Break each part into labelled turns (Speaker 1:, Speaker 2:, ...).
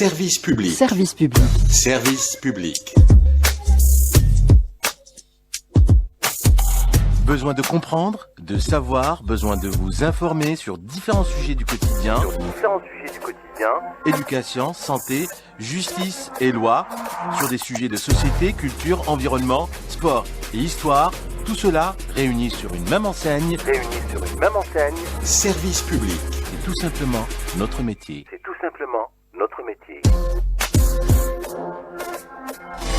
Speaker 1: Service public.
Speaker 2: Service public.
Speaker 1: Service public.
Speaker 3: Besoin de comprendre, de savoir, besoin de vous informer sur différents sujets du quotidien. Éducation, santé, justice et loi, sur des sujets de société, culture, environnement, sport et histoire. Tout cela réuni sur une même enseigne.
Speaker 1: Service public.
Speaker 3: C'est tout simplement notre métier.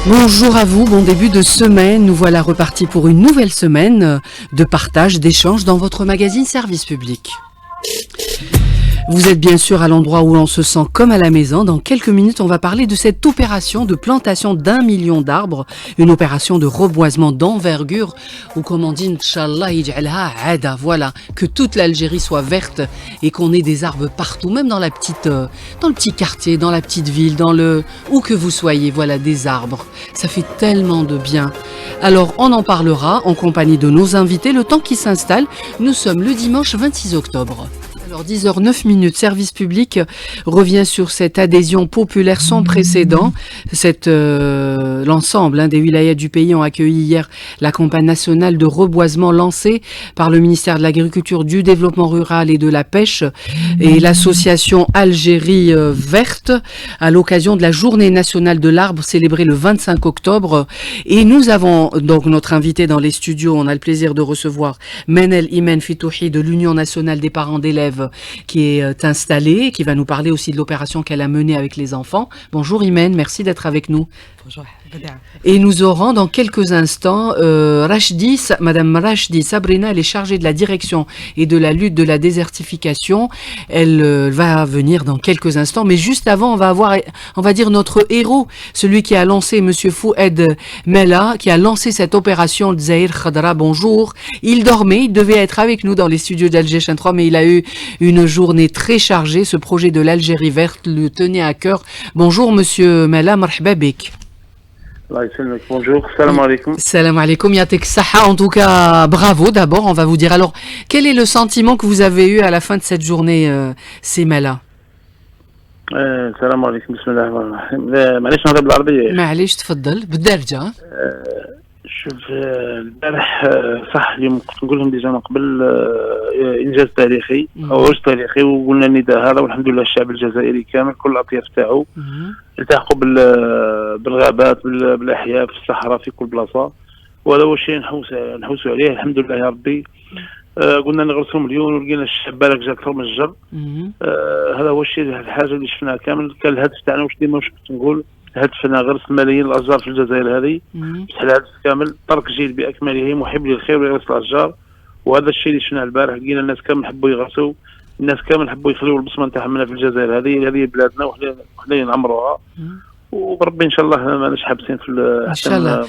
Speaker 2: Bonjour à vous, bon début de semaine. Nous voilà repartis pour une nouvelle semaine de partage, d'échange dans votre magazine Service Public. Vous êtes bien sûr à l'endroit où l'on se sent comme à la maison. Dans quelques minutes, on va parler de cette opération de plantation d'1 million d'arbres, une opération de reboisement d'envergure, ou comme on dit, Inch'Allah, yaj'alha ada, voilà, que toute l'Algérie soit verte et qu'on ait des arbres partout, même dans le petit quartier, dans la petite ville, où que vous soyez, voilà, des arbres. Ça fait tellement de bien. Alors, on en parlera en compagnie de nos invités, le temps qui s'installe. Nous sommes le dimanche 26 octobre. Alors 10h09, Service public revient sur cette adhésion populaire sans précédent. L'ensemble des wilayas du pays ont accueilli hier la campagne nationale de reboisement lancée par le ministère de l'Agriculture, du Développement rural et de la Pêche et l'association Algérie Verte à l'occasion de la Journée nationale de l'arbre célébrée le 25 octobre. Et nous avons donc notre invité dans les studios. On a le plaisir de recevoir Menel Imen Fitouhi de l'Union nationale des parents d'élèves qui est installée, qui va nous parler aussi de l'opération qu'elle a menée avec les enfants. Bonjour Imen, merci d'être avec nous.
Speaker 4: Bonjour.
Speaker 2: Et nous aurons dans quelques instants Madame Rachdi Sabrina, elle est chargée de la direction et de la lutte de la désertification. Elle va venir dans quelques instants, mais juste avant, on va dire notre héros, celui qui a lancé Monsieur Foued Mella, qui a lancé cette opération de Zahir Khadra. Bonjour. Il dormait, il devait être avec nous dans les studios d'Alger Chaîne 3, mais il a eu une journée très chargée. Ce projet de l'Algérie verte le tenait à cœur. Bonjour Monsieur Mella, marhaba bik.
Speaker 5: Bonjour, salam alaikum.
Speaker 2: Salam alaikum, yatek saha. En tout cas, bravo d'abord, on va vous dire. Alors, quel est le sentiment que vous avez eu à la fin de cette journée, Semela?
Speaker 5: السلام عليكم بسم الله الرحمن الرحيم معليش نهضر بالعربية
Speaker 2: معليش تفضل بالدارجة.
Speaker 5: شوف البارح صح اليوم كنت نقول لهم ديجا من قبل انجاز تاريخي او عرس تاريخي وقلنا النداء هذا والحمد لله الشعب الجزائري كامل كل الاطياف تاعو التحقوا بالغابات بالاحياء في الصحراء في كل بلاصه وهذا هو الشيء نحوسوا عليه الحمد لله يا ربي. قلنا نغرسوا مليون ولقينا الشعب بالك جا اكثر من الجر. هذا هو الشيء الحاجه اللي شفناها كامل. كان الهدف تاعنا واش ديما كنت نقول هدفنا غرس ملايين الاشجار في الجزائر هذه بصح الهدف كامل ترك جيل باكمله محب للخير ويغرس الاشجار. وهذا الشيء اللي شفناه البارح لقينا الناس كامل حبوا يغرسوا. الناس كامل حبوا يخليوا البصمه نتاعهم في الجزائر هذه بلادنا وحنا نعمروها وربي ان شاء الله ما حابسين في
Speaker 2: ان شاء الله.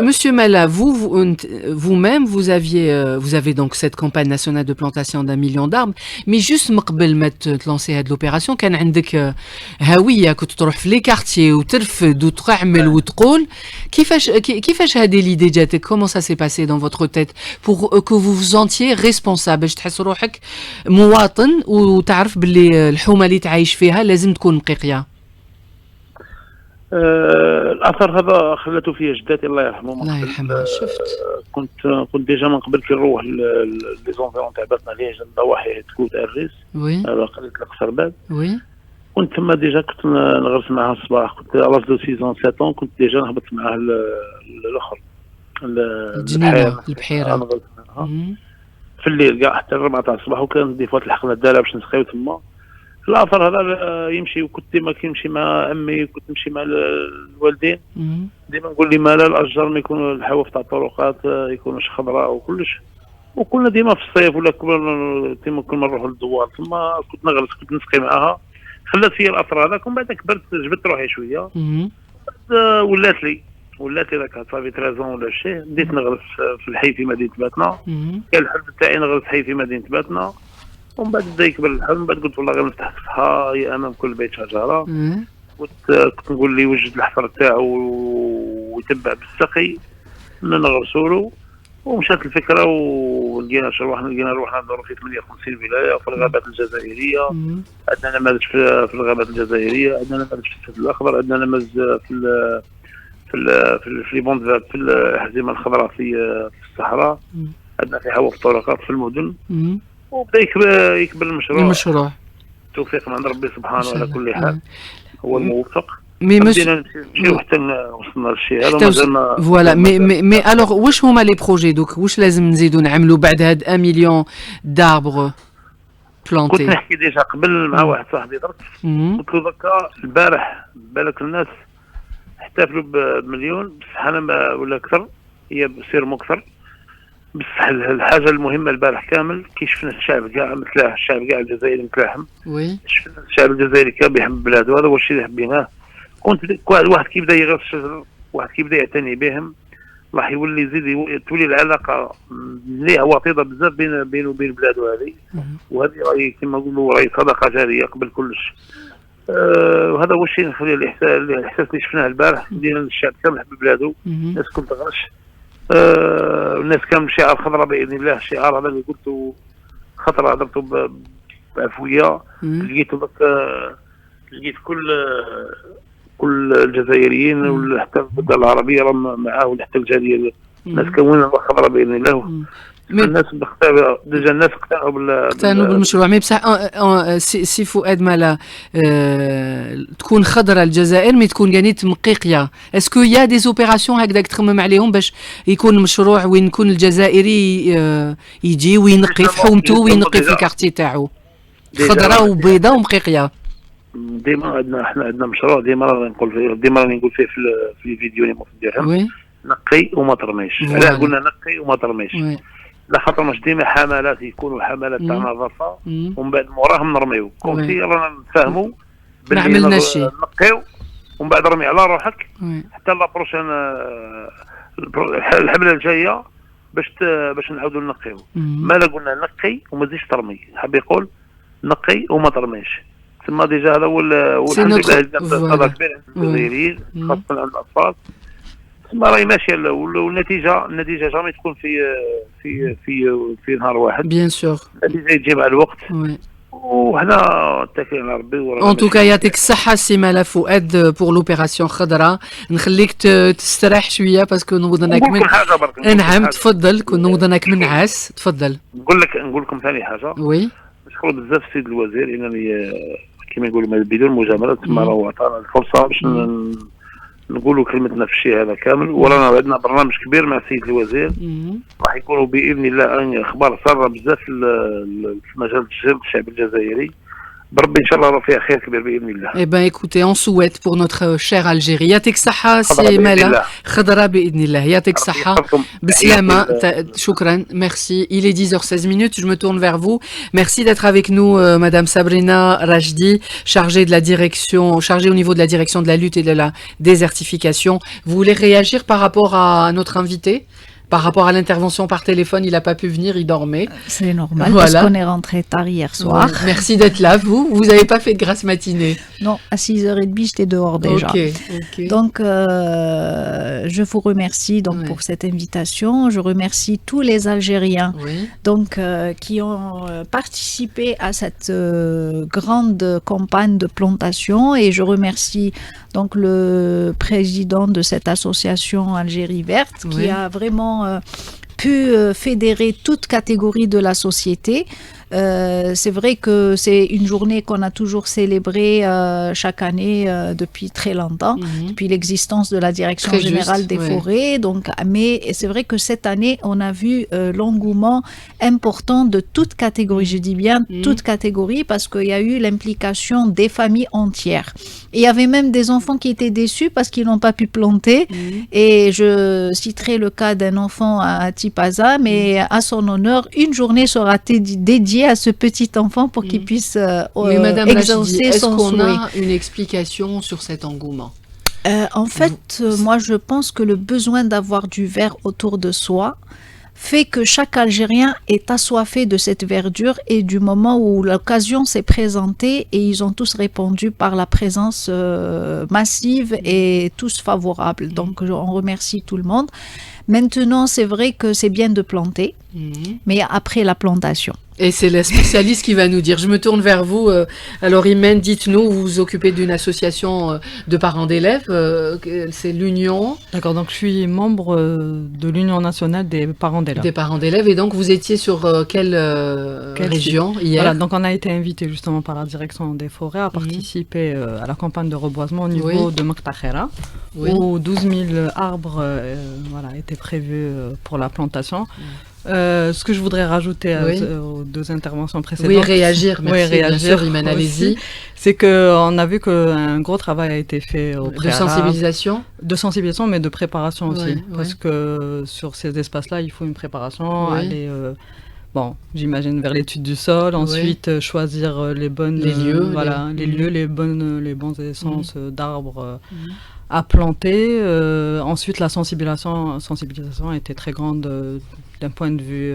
Speaker 2: Monsieur Mella, vous-même vous avez donc cette campagne nationale de plantation d'1 million d'arbres, mais juste قبل ما تلانسي هذه l'opération كان عندك هويه كنت تروح في لي كارتيي وترفد وتعمل وتقول كيفاش هذه l'idée جاتك؟ comment ça s'est passé dans votre tête pour que vous vous sentiez responsable باش تحس روحك مواطن وتعرف باللي الحومه اللي تعيش فيها لازم تكون نقيقيه؟
Speaker 5: الاثر هذا خلته فيه جداتي الله يرحمهم.
Speaker 2: الله يرحمها. شفت
Speaker 5: كنت ديجا من قبل كي نروح لي زونفيرون تاع باتنا اللي هي ضواحي تكوت الريس هذا قريه القصرباب.
Speaker 2: وي
Speaker 5: كنت تما ديجا كنت نغرس معها الصباح. كنت على 6 7 كنت ديجا نهبط معها الاخر
Speaker 2: البحيره
Speaker 5: في الليل كاع حتى 4 تاع الصباح. وكان دي فوات الحقنا الداله باش نسقيو تما. الاثر هذا يمشي. وكنت ديما كيمشي مع امي كنت نمشي مع الوالدين ديما نقول لي مالا الاشجار ما يكونوا الحواف تاع الطرقات يكونوش خضراء وكلش. وكنا ديما في الصيف ولا ديما كل ما نروحوا للدوار ثم كنت نغرس كنت نسقي معاها. خلات فيا الاثر هذاك. ومن بعد كبرت جبت روحي شويه ولات لي ذاك صافي 13 ولا شيء. بديت نغرس في الحي في مدينه باتنا. كان الحلم تاعي نغرس حي في مدينه باتنا. ومن بعد بدا يكبر الحلم. من بعد قلت والله غير نفتح صفحه امام كل بيت شجره. كنت نقول لي وجد الحفر تاعو ويتبع بالسقي نغرسوا له. ومشات الفكره ولقينا روحنا ندوروا في 58 ولايه في الغابات الجزائريه. عندنا نماذج في الغابات الجزائريه، عندنا نماذج في السد الاخضر، عندنا نماذج في لي بوند في الحزيمه الخضراء في الصحراء، عندنا في حوا في الطرقات في المدن. وبدا يكبر المشروع توفيق من عند ربي سبحانه على كل حال، هو الموفق. بدينا نمشيو حتى وصلنا للشيء هذا مازال
Speaker 2: فوالا. مي الوغ واش هما لي بروجي دوك؟ واش لازم نزيدو نعملوا بعد هاد 1 مليون داربغ بلانتي؟
Speaker 5: كنت نحكي ديجا قبل مع واحد صاحبي درك، قلت له دركا البارح بالك الناس احتفلوا بمليون، بصح انا ما ولا اكثر، هي بصير مكثر. بصح الحاجه المهمه البارح كامل كي شفنا الشعب كاع متلاح، الشعب كاع الجزائري متلاحم.
Speaker 2: وي
Speaker 5: شفنا الشعب الجزائري كان بيحب بلاده، هذا هو الشيء اللي حبيناه. كنت واحد كي بدا يغرس الشجر، واحد كي بدا يعتني بهم، راح يولي تولي العلاقه مليحه وطيده بزاف بينه وبين بلاده هذه. وهذه راهي كما نقولوا راهي صدقه جاريه قبل كلش. وهذا هو الشيء نخلي الاحساس اللي شفناه البارح، بدينا الشعب كامل يحب بلاده، الناس كل تغرش. الناس كامل شعار خضراء باذن الله، الشعار هذا اللي قلته خطره هضرته بعفويه. لقيت كل الجزائريين وحتى البلدان العربيه راهم معاه، وحتى الجاليه الناس كونوا خضراء باذن الله. الناس ديجا الناس اقتنعوا
Speaker 2: بالمشروع. مي بصح سي فؤاد مالا تكون خضراء الجزائر، مي تكون كانت مقيقيه. اسكو يا دي زوبيراسيون هكذاك تخمم عليهم باش يكون مشروع وين يكون الجزائري يجي وينقي في حومته وينقي في الكارتي تاعو خضراء وبيضاء ومقيقيه؟
Speaker 5: ديما احنا عندنا مشروع ديما راني نقول فيه في الفيديو اللي نديرهم، نقي وما ترميش. علاه قلنا نقي وما ترميش؟ لا خاطر مش ديما حملات يكونوا حملات تاع نظافه ومن بعد موراهم نرميو. كونتي رانا نفهموا
Speaker 2: ما عملناش شيء،
Speaker 5: نقيو ومن بعد رمي على روحك حتى لا بروشين الحمله الجايه باش نعاودوا نقيو. مالا قلنا نقي وما تزيدش ترمي، حاب يقول نقي وما ترميش. ثم ديجا هذا هو الحمد لله هذا كبير عند الجزائريين خاصه عند الاطفال. ثم راهي ماشيه، والنتيجه جامي تكون في نهار واحد.
Speaker 2: بيان سور
Speaker 5: النتيجه تجي مع الوقت. وهنا اتكلنا على ربي.
Speaker 2: ان توكا يعطيك الصحه سي مالا فؤاد بور لوبيراسيون خضراء. نخليك تستريح شويه باسكو نوضناك من نعم تفضل، كون نوضناك من نعاس. تفضل.
Speaker 5: نقول لكم ثاني حاجه.
Speaker 2: وي
Speaker 5: نشكر بزاف السيد الوزير، انني كما يقولوا بدون مجامله تما راهو عطانا الفرصه باش نقولوا كلمتنا في الشيء هذا كامل. ورانا عندنا برنامج كبير مع السيد الوزير، راح يكونوا باذن الله اخبار ساره بزاف في مجال الشعب الجزائري. بربي ان شاء الله راه فيها خير كبير باذن الله.
Speaker 2: Eh ben écoutez, on souhaite pour notre chère Algérie. يعطيك الصحة سي مالا خضراء بإذن الله. يعطيك الصحة بسلامة. شكرا. Merci. Il est 10h16 minutes. Je me tourne vers vous. Merci d'être avec nous, Madame Sabrina Rajdi, chargée au niveau de la direction de la lutte et de la désertification. Vous voulez réagir par rapport à notre invité? Par rapport à l'intervention par téléphone, il n'a pas pu venir, il dormait.
Speaker 4: C'est normal, parce qu'on est rentré tard hier soir.
Speaker 2: Ouais. Merci d'être là, vous n'avez pas fait de grasse matinée?
Speaker 4: Non, à 6h30, j'étais dehors déjà.
Speaker 2: Okay.
Speaker 4: Donc, je vous remercie pour cette invitation. Je remercie tous les Algériens qui ont participé à cette grande campagne de plantation. Et je remercie donc le président de cette association Algérie Verte qui a vraiment pu fédérer toutes catégories de la société. C'est vrai que c'est une journée qu'on a toujours célébrée chaque année depuis très longtemps, depuis l'existence de la Direction générale des forêts. Donc, mais c'est vrai que cette année, on a vu l'engouement important de toute catégorie. Je dis bien toute catégorie parce qu'il y a eu l'implication des familles entières. Et il y avait même des enfants qui étaient déçus parce qu'ils n'ont pas pu planter. Et je citerai le cas d'un enfant à Tipaza, mais à son honneur, une journée sera dédiée à ce petit enfant pour qu'il puisse exaucer son souhait.
Speaker 2: Est-ce qu'on a une explication sur cet engouement?
Speaker 4: En fait, moi je pense que le besoin d'avoir du vert autour de soi fait que chaque Algérien est assoiffé de cette verdure et du moment où l'occasion s'est présentée et ils ont tous répondu par la présence massive et tous favorables. Donc on remercie tout le monde. Maintenant, c'est vrai que c'est bien de planter, mais après la plantation.
Speaker 2: Et c'est la spécialiste qui va nous dire. Je me tourne vers vous. Alors, Imen, dites-nous, vous vous occupez d'une association de parents d'élèves. C'est l'Union.
Speaker 6: D'accord, donc je suis membre de l'Union nationale des parents d'élèves.
Speaker 2: Des parents d'élèves. Et donc, vous étiez sur quelle région hier?
Speaker 6: Voilà, donc on a été invité justement par la direction des forêts à participer à la campagne de reboisement au niveau de Moktakhera, où 12 000 arbres étaient prévus pour la plantation. Ce que je voudrais rajouter aux deux interventions précédentes,
Speaker 2: réagir, bien sûr, Imen, allez-y,
Speaker 6: c'est qu'on a vu qu'un gros travail a été fait au préalable. De sensibilisation, mais de préparation aussi, parce que sur ces espaces-là, il faut une préparation, aller, j'imagine vers l'étude du sol, ensuite choisir les lieux, les bonnes essences d'arbres à planter. Ensuite, la sensibilisation a été très grande d'un point de vue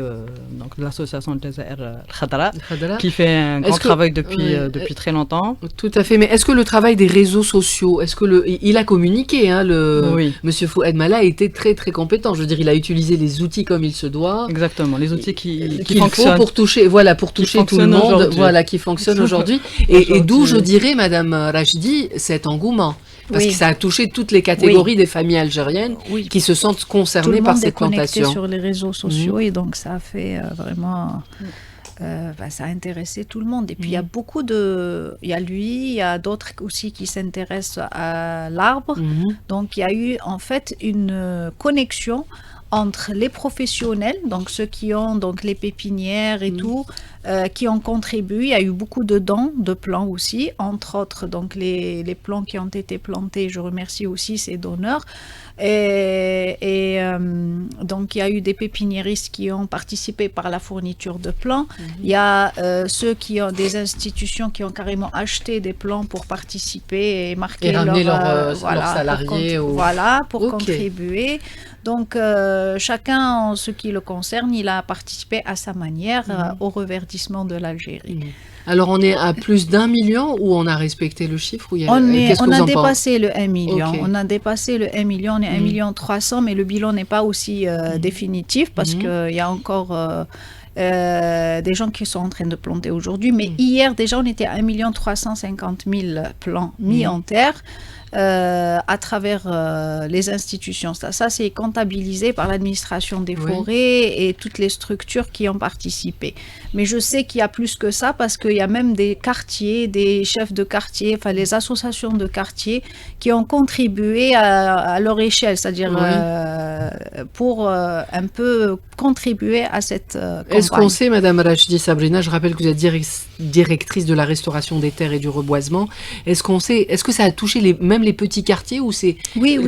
Speaker 6: donc de l'association des Khadra, qui fait un grand travail depuis très longtemps.
Speaker 2: Tout à fait. Mais est-ce que le travail des réseaux sociaux, il a communiqué, Monsieur Fouad Mala a été très très compétent. Je veux dire, il a utilisé les outils comme il se doit.
Speaker 6: Exactement, les outils qui
Speaker 2: fonctionnent pour toucher tout le monde, qui fonctionnent aujourd'hui. Et d'où je dirais, Madame Rachdi, cet engouement. Parce que ça a touché toutes les catégories des familles algériennes qui se sentent concernées par cette plantation.
Speaker 4: Tout le monde est connecté sur les réseaux sociaux et donc ça a fait vraiment... ça a intéressé tout le monde. Et puis il y a beaucoup de... Il y a lui, il y a d'autres aussi qui s'intéressent à l'arbre. Donc il y a eu en fait une connexion entre les professionnels, donc ceux qui ont donc les pépinières et tout, qui ont contribué. Il y a eu beaucoup de dons de plants aussi, entre autres donc les plants qui ont été plantés. Je remercie aussi ces donneurs. Et donc il y a eu des pépiniéristes qui ont participé par la fourniture de plants. Il y a ceux qui ont des institutions qui ont carrément acheté des plants pour participer et marquer leurs
Speaker 2: salariés
Speaker 4: pour contribuer. Donc chacun en ce qui le concerne, il a participé à sa manière au reverdissement de l'Algérie.
Speaker 2: Alors on est à plus d'1 million ou on a respecté le chiffre ou
Speaker 4: on a dépassé le 1 million. On a dépassé le 1 million, on est 1 million 300, mais le bilan n'est pas aussi définitif parce qu'il y a encore des gens qui sont en train de planter aujourd'hui. Mais hier déjà on était à 1 350 000 plants mis en terre. À travers les institutions. Ça c'est comptabilisé par l'administration des forêts et toutes les structures qui ont participé. Mais je sais qu'il y a plus que ça parce qu'il y a même des quartiers, des chefs de quartier, enfin les associations de quartier qui ont contribué à leur échelle, c'est-à-dire pour un peu contribuer à cette campagne.
Speaker 2: Est-ce qu'on sait, Madame Rachdi Sabrina, je rappelle que vous êtes directrice de la restauration des terres et du reboisement, est-ce que ça a touché même les petits quartiers ou c'est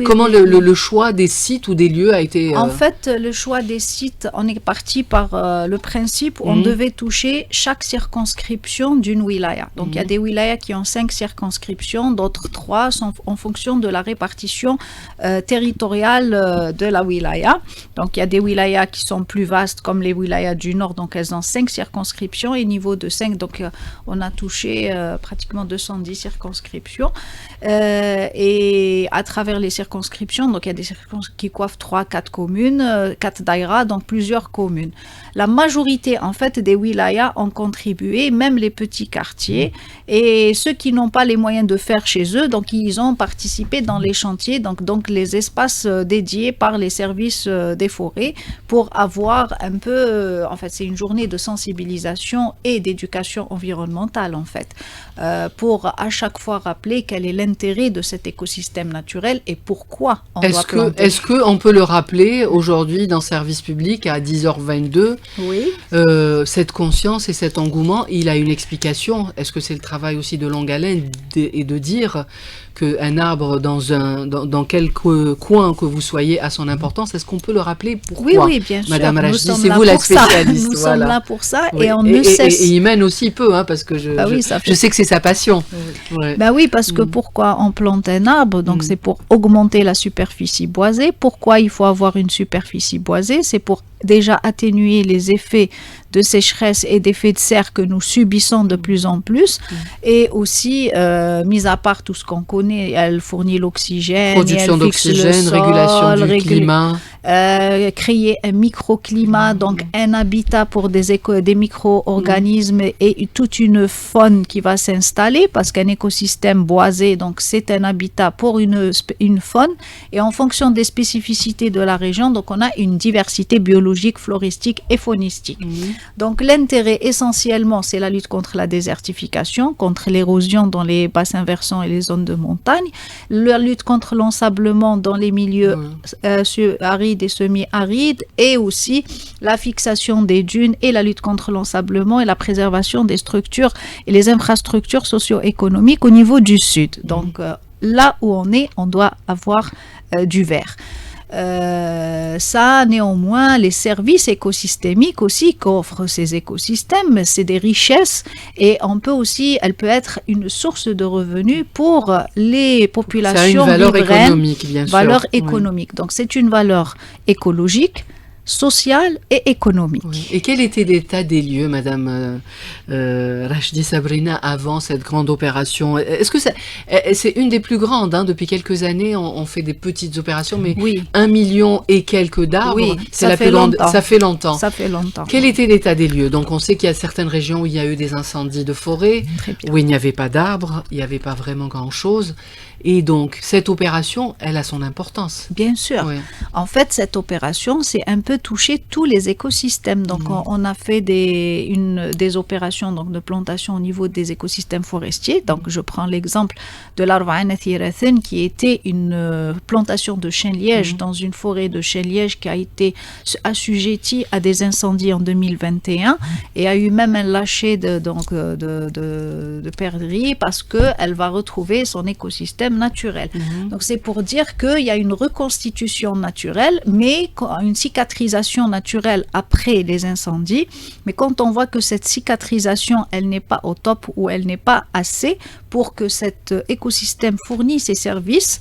Speaker 2: comment le choix des sites ou des lieux a été
Speaker 4: En fait, le choix des sites, on est parti par le principe où on devait toucher chaque circonscription d'une wilaya. Donc il y a des wilayas qui ont 5 circonscriptions, d'autres 3 sont en fonction de la répartition territoriale de la wilaya. Donc il y a des wilayas qui sont plus vastes comme les wilayas du nord, donc elles ont 5 circonscriptions et niveau de 5, donc on a touché pratiquement 210 circonscriptions. Et à travers les circonscriptions, donc il y a des circonscriptions qui coiffent 3-4 communes, 4 daïras, donc plusieurs communes. La majorité en fait des wilayas ont contribué, même les petits quartiers, et ceux qui n'ont pas les moyens de faire chez eux, donc ils ont participé dans les chantiers, donc les espaces dédiés par les services des forêts pour avoir un peu, en fait c'est une journée de sensibilisation et d'éducation environnementale en fait, pour à chaque fois rappeler quel est l'intérêt de cet écosystème naturel et pourquoi on doit planter.
Speaker 2: Est-ce qu'on peut le rappeler aujourd'hui dans Service Public à 10h22 cette conscience et cet engouement, il a une explication. Est-ce que c'est le travail aussi de longue haleine et de dire qu'un arbre dans quel coin que vous soyez a son importance? Est-ce qu'on peut le rappeler? Pourquoi?
Speaker 4: Oui, bien sûr.
Speaker 2: Madame Rachdi, c'est vous la spécialiste.
Speaker 4: Nous sommes là pour ça et on
Speaker 2: ne
Speaker 4: cesse.
Speaker 2: Et Imen aussi peut, parce que je sais que c'est sa passion.
Speaker 4: Oui, parce que pourquoi on plante un arbre? Donc c'est pour augmenter la superficie boisée. Pourquoi il faut avoir une superficie boisée? C'est pour déjà atténuer les effets de sécheresse et d'effets de serre que nous subissons de plus en plus. Et aussi, mis à part tout ce qu'on connaît, elle fournit l'oxygène,
Speaker 2: production d'oxygène, régulation du climat.
Speaker 4: Créer un microclimat, donc un habitat pour des micro-organismes et toute une faune qui va s'installer, parce qu'un écosystème boisé, donc c'est un habitat pour une faune, et en fonction des spécificités de la région, donc on a une diversité biologique, floristique et faunistique. Donc l'intérêt essentiellement, c'est la lutte contre la désertification, contre l'érosion dans les bassins versants et les zones de montagne, la lutte contre l'ensablement dans les milieux arides et semi-arides, et aussi la fixation des dunes et la lutte contre l'ensablement et la préservation des structures et les infrastructures socio-économiques au niveau du sud. Donc là où on doit avoir du vert. Ça, néanmoins, les services écosystémiques aussi qu'offrent ces écosystèmes, c'est des richesses, et elle peut être une source de revenus pour les populations.
Speaker 2: Ça a une valeur économique, bien sûr.
Speaker 4: Valeur économique. Donc c'est une valeur écologique, sociale et économique.
Speaker 2: Oui. Et quel était l'état des lieux, Madame Rachdi Sabrina, avant cette grande opération? Est-ce que c'est une des plus grandes, hein, depuis quelques années, on fait des petites opérations, mais 1 million et quelques d'arbres, c'est la plus grande. Ça fait longtemps.
Speaker 4: Ça fait longtemps.
Speaker 2: Quel était l'état des lieux? Donc on sait qu'il y a certaines régions où il y a eu des incendies de forêt, où il n'y avait pas d'arbres, il n'y avait pas vraiment grand-chose. Et donc, cette opération, elle a son importance.
Speaker 4: Bien sûr. Oui. En fait, cette opération, c'est un peu toucher tous les écosystèmes. Donc, on a fait des opérations donc, de plantation au niveau des écosystèmes forestiers. Donc, je prends l'exemple de l'Arva'ana Thirathin, qui était une plantation de chêne-liège dans une forêt de chêne-liège qui a été assujettie à des incendies en 2021 et a eu même un lâcher de perdrix parce qu'elle va retrouver son écosystème naturel. Donc c'est pour dire qu'il y a une reconstitution naturelle, mais une cicatrisation naturelle après les incendies. Mais quand on voit que cette cicatrisation, elle n'est pas au top ou elle n'est pas assez pour que cet écosystème fournisse ses services,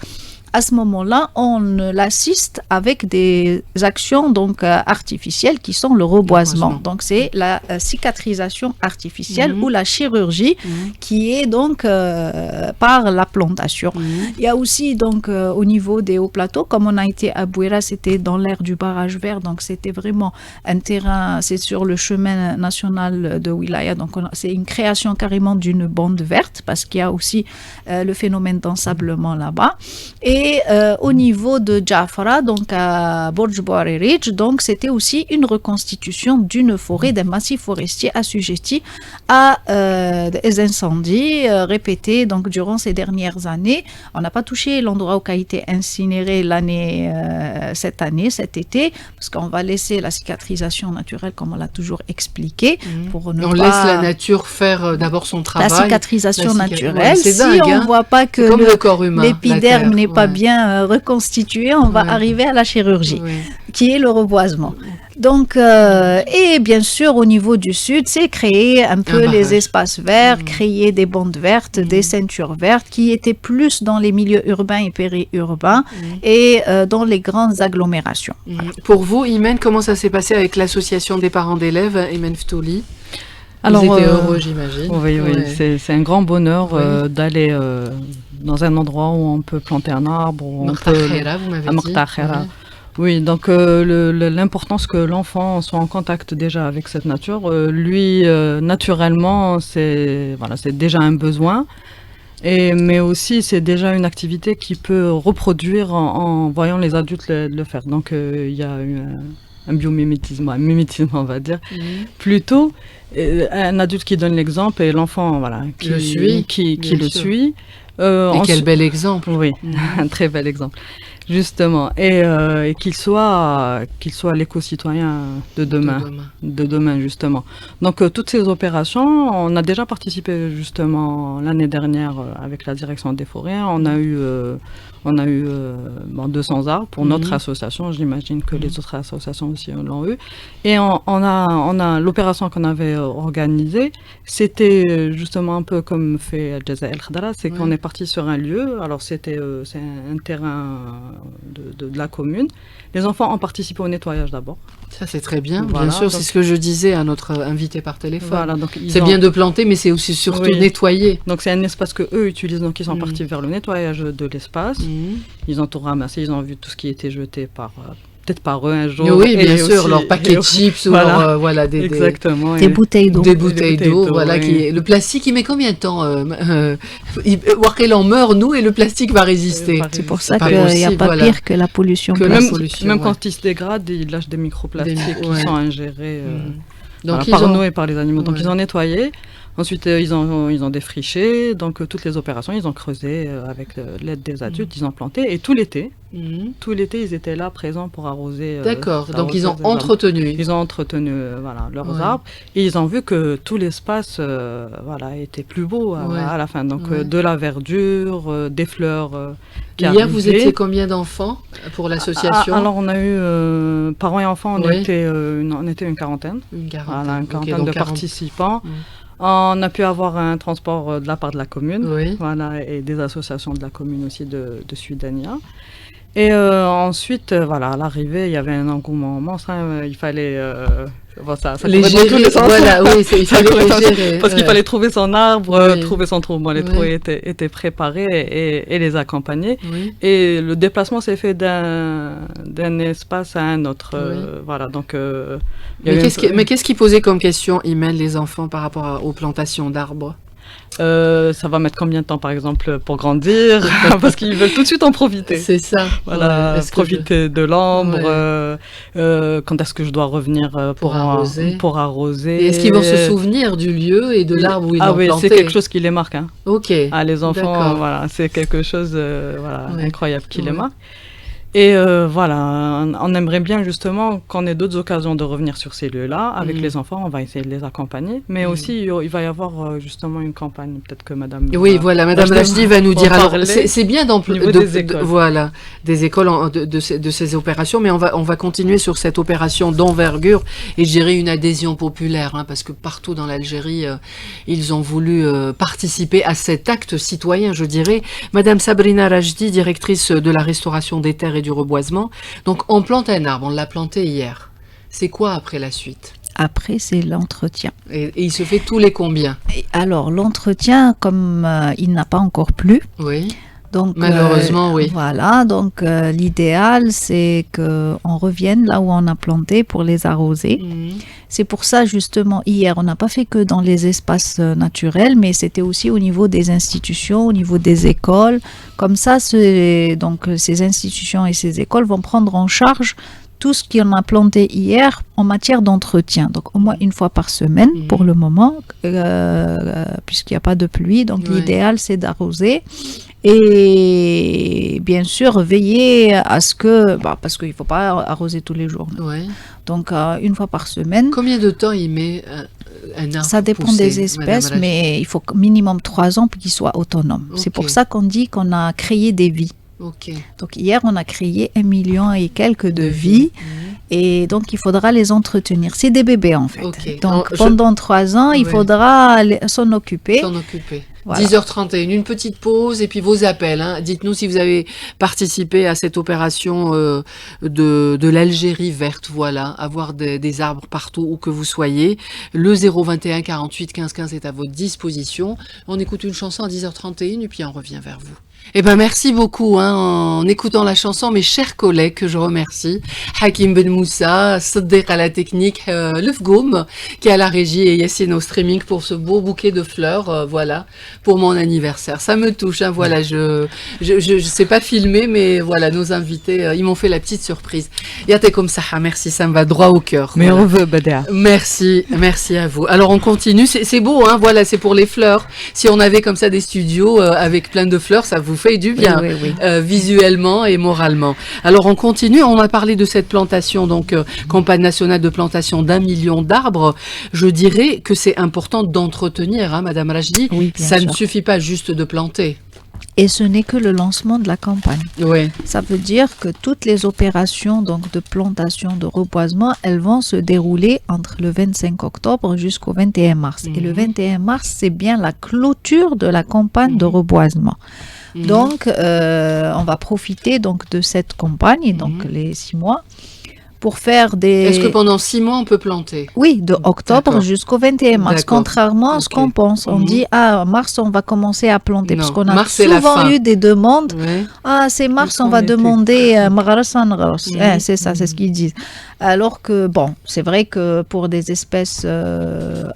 Speaker 4: à ce moment-là, on l'assiste avec des actions donc artificielles qui sont le reboisement. Donc c'est la cicatrisation artificielle ou la chirurgie qui est donc par la plantation. Il y a aussi donc au niveau des hauts plateaux, comme on a été à Bouira, c'était dans l'aire du barrage vert, donc c'était vraiment un terrain, c'est sur le chemin national de Wilaya, donc c'est une création carrément d'une bande verte parce qu'il y a aussi le phénomène d'ensablement là-bas. Et au niveau de Jafara, donc à Borj Bouari Ridge, donc c'était aussi une reconstitution d'une forêt, d'un massif forestier assujetti à des incendies répétés donc durant ces dernières années. On n'a pas touché l'endroit où a été incinéré cet été, parce qu'on va laisser la cicatrisation naturelle comme on l'a toujours expliqué. Pour ne
Speaker 2: laisse la nature faire d'abord son travail.
Speaker 4: La cicatrisation naturelle. Si
Speaker 2: dingue,
Speaker 4: on ne voit pas que
Speaker 2: le corps humain,
Speaker 4: l'épiderme n'est pas bien reconstitué, on va arriver à la chirurgie, qui est le reboisement. Donc, et bien sûr, au niveau du sud, c'est créer un peu les espaces verts, créer des bandes vertes, des ceintures vertes, qui étaient plus dans les milieux urbains et périurbains et dans les grandes agglomérations. Voilà.
Speaker 2: Pour vous, Imen, comment ça s'est passé avec l'association des parents d'élèves, Imen Ftouli?
Speaker 6: Alors,
Speaker 2: vous étiez heureux, j'imagine.
Speaker 6: Oui, c'est un grand bonheur d'aller dans un endroit où on peut planter un arbre.
Speaker 2: Vous m'avez dit.
Speaker 6: Oui, donc l'importance que l'enfant soit en contact déjà avec cette nature, lui, naturellement, c'est déjà un besoin. Mais aussi, c'est déjà une activité qui peut reproduire en voyant les adultes le faire. Donc, il y a eu un biomimétisme, un mimétisme, on va dire, plutôt un adulte qui donne l'exemple et l'enfant, qui le suit.
Speaker 2: Et quel bel exemple.
Speaker 6: Oui, un très bel exemple, justement. Et qu'il soit l'éco-citoyen de demain, justement. Donc, toutes ces opérations, on a déjà participé, justement, l'année dernière avec la direction des forêts. On a eu 200 arbres pour notre association. J'imagine que les autres associations aussi l'ont eu. Et on a l'opération qu'on avait organisée, c'était justement un peu comme fait Jaza El Khadra, c'est qu'on est parti sur un lieu. Alors c'est un terrain de la commune. Les enfants ont participé au nettoyage d'abord.
Speaker 2: Ça, c'est très bien.
Speaker 6: Voilà,
Speaker 2: bien sûr,
Speaker 6: donc,
Speaker 2: c'est ce que je disais à notre invité par téléphone.
Speaker 6: Voilà,
Speaker 2: c'est bien de planter, mais c'est aussi surtout nettoyer.
Speaker 6: Donc, c'est un espace qu'eux utilisent. Donc, ils sont partis vers le nettoyage de l'espace. Ils ont tout ramassé. Ils ont vu tout ce qui était jeté peut-être par eux un jour.
Speaker 2: Oui, bien sûr, leur paquet de chips ou
Speaker 6: exactement,
Speaker 4: des bouteilles d'eau.
Speaker 2: Des bouteilles d'eau, voilà. Le plastique, il met combien de temps voir qu'elle en meurt, nous, et le plastique va résister.
Speaker 4: C'est pour ça qu'il n'y a pas pire que la pollution.
Speaker 6: Même quand il se dégrade, il lâche des microplastiques qui sont ingérés
Speaker 2: donc
Speaker 6: par nous et par les animaux. Donc, ils ont nettoyé. Ensuite, ils ont défriché, donc toutes les opérations, ils ont creusé avec l'aide des adultes, ils ont planté, et tout l'été, ils étaient là, présents pour arroser.
Speaker 2: D'accord, donc ils ont entretenu.
Speaker 6: Ils ont entretenu leurs arbres, et ils ont vu que tout l'espace était plus beau à la fin, donc de la verdure, des fleurs
Speaker 2: Hier, vous étiez combien d'enfants pour l'association?
Speaker 6: Alors, on a eu, parents et enfants, on était une quarantaine. Une quarantaine de participants. On a pu avoir un transport de la part de la commune, et des associations de la commune aussi de Sudania. Et ensuite, à l'arrivée, il y avait un engouement monstre. Il fallait ça
Speaker 2: les gérer, il fallait les gérer.
Speaker 6: Parce qu'il fallait trouver son arbre, trouver son trou. Les trous étaient préparés et les accompagner. Et le déplacement s'est fait d'un espace à un autre. Donc,
Speaker 2: mais qu'est-ce qui posait comme question, Imen, les enfants par rapport aux plantations d'arbres?
Speaker 6: Ça va mettre combien de temps, par exemple, pour grandir? Parce qu'ils veulent tout de suite en profiter.
Speaker 2: C'est ça.
Speaker 6: Profiter de l'ombre. Quand est-ce que je dois revenir pour arroser?
Speaker 2: Et est-ce qu'ils vont se souvenir du lieu et de l'arbre où ils ont planté?
Speaker 6: C'est quelque chose qui les marque.
Speaker 2: Ok.
Speaker 6: Les enfants, c'est quelque chose incroyable qui les marque. Et on aimerait bien justement qu'on ait d'autres occasions de revenir sur ces lieux-là. Avec les enfants, on va essayer de les accompagner. Mais aussi, il va y avoir justement une campagne, peut-être que Madame...
Speaker 2: Madame Rachdi va nous dire. Alors, c'est bien des écoles de ces opérations, mais on va continuer sur cette opération d'envergure et je dirais une adhésion populaire, parce que partout dans l'Algérie, ils ont voulu participer à cet acte citoyen, je dirais. Madame Sabrina Rachdi, directrice de la restauration des terres et du reboisement. Donc, on plante un arbre, on l'a planté hier. C'est quoi après la suite?
Speaker 4: Après, c'est l'entretien.
Speaker 2: Et il se fait tous les combien?
Speaker 4: Alors, l'entretien, comme il n'a pas encore plu.
Speaker 2: Oui.
Speaker 4: Donc,
Speaker 2: malheureusement, oui.
Speaker 4: Voilà, donc l'idéal, c'est qu'on revienne là où on a planté pour les arroser. C'est pour ça, justement, hier, on n'a pas fait que dans les espaces naturels, mais c'était aussi au niveau des institutions, au niveau des écoles. Comme ça, donc, ces institutions et ces écoles vont prendre en charge tout ce qu'on a planté hier en matière d'entretien. Donc, au moins une fois par semaine pour le moment, puisqu'il n'y a pas de pluie. Donc, l'idéal, c'est d'arroser. Et bien sûr, veiller à ce que... parce qu'il ne faut pas arroser tous les jours. Donc, une fois par semaine.
Speaker 2: Combien de temps il met un arbre?
Speaker 4: Ça dépend des espèces, mais il faut minimum 3 ans pour qu'il soit autonome. C'est pour ça qu'on dit qu'on a créé des vies. Donc hier, on a créé 1 million et quelques de vies. Et donc, il faudra les entretenir. C'est des bébés, en fait. Donc, pendant 3 ans, il faudra s'en occuper.
Speaker 2: Voilà. 10h31, une petite pause et puis vos appels. Dites-nous si vous avez participé à cette opération de l'Algérie verte, avoir des arbres partout où que vous soyez. Le 021 48 15 15 est à votre disposition. On écoute une chanson à 10h31 et puis on revient vers vous. Merci beaucoup en écoutant la chanson, mes chers collègues que je remercie. Hakim Ben Moussa, Saddeq à la technique, Lefgoum qui est à la régie et Yassine au streaming pour ce beau bouquet de fleurs, pour mon anniversaire. Ça me touche, je sais pas filmer, mais nos invités, ils m'ont fait la petite surprise. Yate comme ça, merci, ça me va droit au cœur.
Speaker 6: Mais on veut, Badia.
Speaker 2: Merci à vous. Alors on continue, c'est beau, c'est pour les fleurs. Si on avait comme ça des studios avec plein de fleurs, ça vous fait du bien, visuellement et moralement. Alors on continue, on a parlé de cette plantation, donc campagne nationale de plantation d'1 million d'arbres. Je dirais que c'est important d'entretenir, Madame Rachdi. Ça ne suffit pas juste de planter.
Speaker 4: Et ce n'est que le lancement de la campagne. Ça veut dire que toutes les opérations donc, de plantation, de reboisement, elles vont se dérouler entre le 25 octobre jusqu'au 21 mars. Et le 21 mars, c'est bien la clôture de la campagne de reboisement. Donc, on va profiter donc de cette campagne, donc les 6 mois, pour faire des...
Speaker 2: Est-ce que pendant 6 mois, on peut planter?
Speaker 4: Oui, de octobre jusqu'au 21 mars, contrairement à ce qu'on pense. On dit, mars, on va commencer à planter, parce qu'on a souvent eu des demandes. C'est mars, on va demander c'est ça, c'est ce qu'ils disent. Alors que, bon, c'est vrai que pour des espèces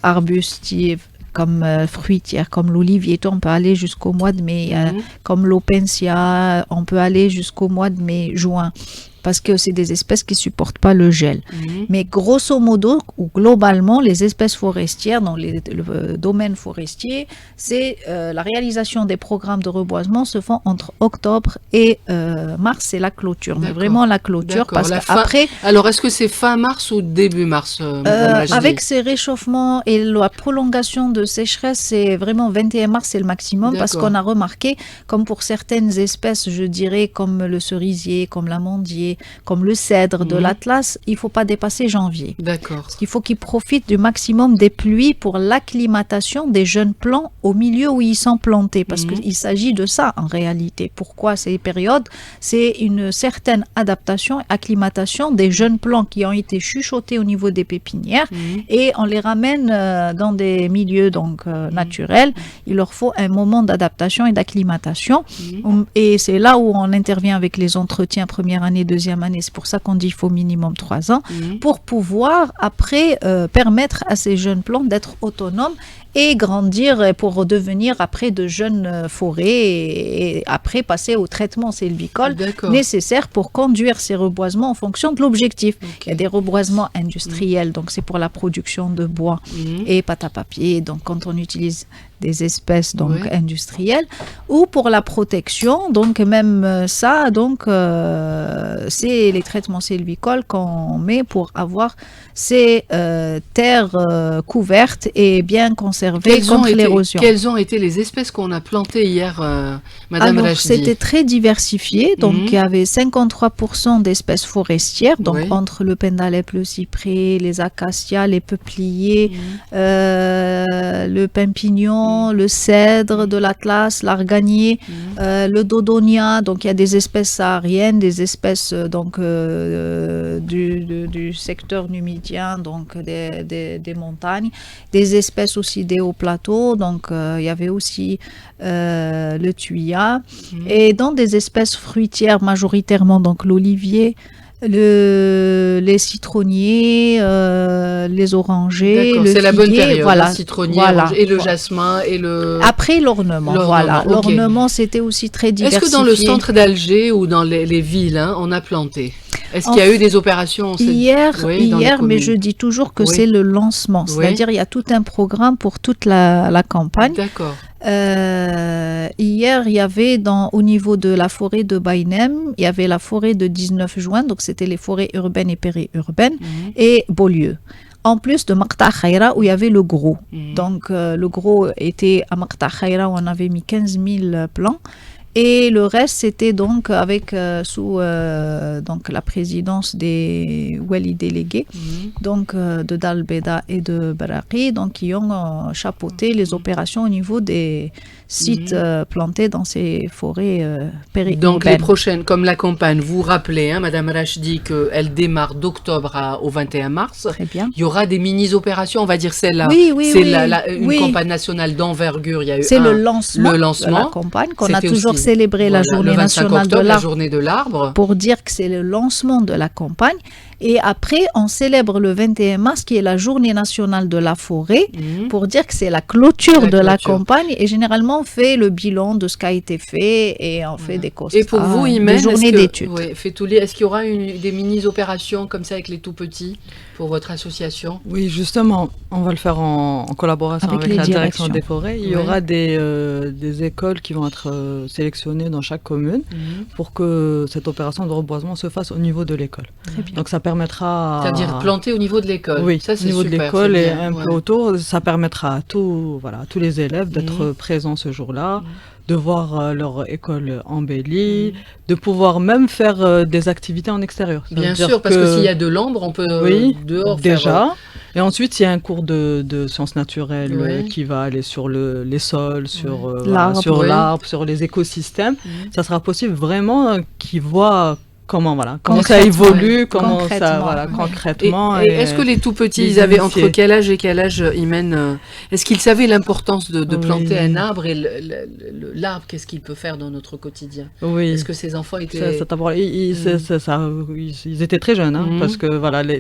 Speaker 4: arbustives, comme fruitières, comme l'olivier, on peut aller jusqu'au mois de mai, comme l'opensia, on peut aller jusqu'au mois de mai-juin. Parce que c'est des espèces qui ne supportent pas le gel. Mais grosso modo, ou globalement, les espèces forestières, dans le domaine forestier, c'est la réalisation des programmes de reboisement se font entre octobre et mars, c'est la clôture. Mais vraiment la clôture, parce qu'après...
Speaker 2: Alors, est-ce que c'est fin mars ou début mars
Speaker 4: avec ces réchauffements et la prolongation de sécheresse, c'est vraiment 21 mars, c'est le maximum, parce qu'on a remarqué, comme pour certaines espèces, je dirais, comme le cerisier, comme l'amandier, comme le cèdre de l'Atlas, il ne faut pas dépasser janvier.
Speaker 2: D'accord.
Speaker 4: Il faut qu'ils profitent du maximum des pluies pour l'acclimatation des jeunes plants au milieu où ils sont plantés, parce qu'il s'agit de ça en réalité. Pourquoi ces périodes? C'est une certaine adaptation, acclimatation des jeunes plants qui ont été chuchotés au niveau des pépinières et on les ramène dans des milieux donc naturels. Il leur faut un moment d'adaptation et d'acclimatation et c'est là où on intervient avec les entretiens première année, deuxième année, c'est pour ça qu'on dit qu'il faut minimum 3 ans, pour pouvoir après permettre à ces jeunes plants d'être autonomes et grandir pour devenir après de jeunes forêts et après passer au traitement sylvicole nécessaire pour conduire ces reboisements en fonction de l'objectif. Il y a des reboisements industriels, donc c'est pour la production de bois et pâte à papier, donc quand on utilise des espèces donc industrielles, ou pour la protection, donc même ça, donc c'est les traitements sylvicoles qu'on met pour avoir ces terres couvertes et bien conservées contre l'érosion.
Speaker 2: Quelles ont été les espèces qu'on a plantées hier, Madame Rachdi?
Speaker 4: C'était très diversifié, donc il y avait 53% d'espèces forestières, donc entre le pendalep, le cyprès, les acacias, les peupliers, le pimpignon, le cèdre de l'Atlas, l'arganier, le dodonia, donc il y a des espèces sahariennes, des espèces donc du secteur numidien, donc des montagnes, des espèces aussi des hauts plateaux, donc il y avait aussi le tuya, et dans des espèces fruitières majoritairement, donc l'olivier, les citronniers, les orangers, le
Speaker 2: c'est la bonne période,
Speaker 4: voilà,
Speaker 2: le citronnier, et le jasmin et le...
Speaker 4: Après l'ornement, voilà. L'ornement, c'était aussi très diversifié.
Speaker 2: Est-ce que dans le centre d'Alger ou dans les villes, on a planté? Est-ce qu'il y a eu des opérations
Speaker 4: hier, mais je dis toujours que c'est le lancement. C'est-à-dire il y a tout un programme pour toute la campagne.
Speaker 2: D'accord.
Speaker 4: Hier, il y avait au niveau de la forêt de Baïnem, il y avait la forêt de 19 juin, donc c'était les forêts urbaines et périurbaines, et Beaulieu. En plus de Maqta Khaira où il y avait le gros. Donc le gros était à Maqta Khaira où on avait mis 15 000 plants. Et le reste, c'était donc avec sous donc la présidence des wali délégués, donc de Dalbeda et de Baraki, donc qui ont chapeauté les opérations au niveau des sites plantés dans ces forêts périurbaines.
Speaker 2: Donc les prochaines, comme la campagne, vous vous rappelez, Madame Rachdi, qu'elle démarre d'octobre au 21 mars.
Speaker 4: Très bien.
Speaker 2: Il y aura des mini-opérations, on va dire celle-là. Une campagne nationale d'envergure. Il y a eu
Speaker 4: le lancement de la campagne qu'on a toujours célébrer la journée nationale
Speaker 2: de l'arbre,
Speaker 4: pour dire que c'est le lancement de la campagne. Et après, on célèbre le 21 mars, qui est la journée nationale de la forêt, pour dire que c'est la clôture de la campagne. Et généralement, on fait le bilan de ce qui a été fait et on fait des constats.
Speaker 2: Et pour vous, Imen,
Speaker 4: journées d'études.
Speaker 2: Est-ce qu'il y aura des mini-opérations comme ça avec les tout-petits pour votre association?
Speaker 6: Oui, justement, on va le faire en collaboration avec la direction des forêts. Il y aura des écoles qui vont être sélectionnées dans chaque commune pour que cette opération de reboisement se fasse au niveau de l'école.
Speaker 4: Très bien.
Speaker 6: Donc ça permettra...
Speaker 2: C'est-à-dire planter au niveau de l'école.
Speaker 6: Oui,
Speaker 2: ça, c'est
Speaker 6: au niveau
Speaker 2: super,
Speaker 6: de l'école et un peu autour. Ça permettra à tous les élèves d'être présents ce jour-là, de voir leur école embellie, de pouvoir même faire des activités en extérieur.
Speaker 2: Bien sûr, parce que s'il y a de l'ombre, on peut dehors
Speaker 6: déjà. Et ensuite, il y a un cours de sciences naturelles qui va aller sur les sols, sur l'arbre, sur les écosystèmes. Ça sera possible vraiment qu'ils voient comment ça évolue, comment ça concrètement.
Speaker 2: Et est-ce que les tout petits, ils avaient entre quel âge et quel âge, Imen, est-ce qu'ils savaient l'importance de planter un arbre et l'arbre, qu'est-ce qu'il peut faire dans notre quotidien? Est-ce que ces enfants étaient...
Speaker 6: Ils étaient très jeunes, parce que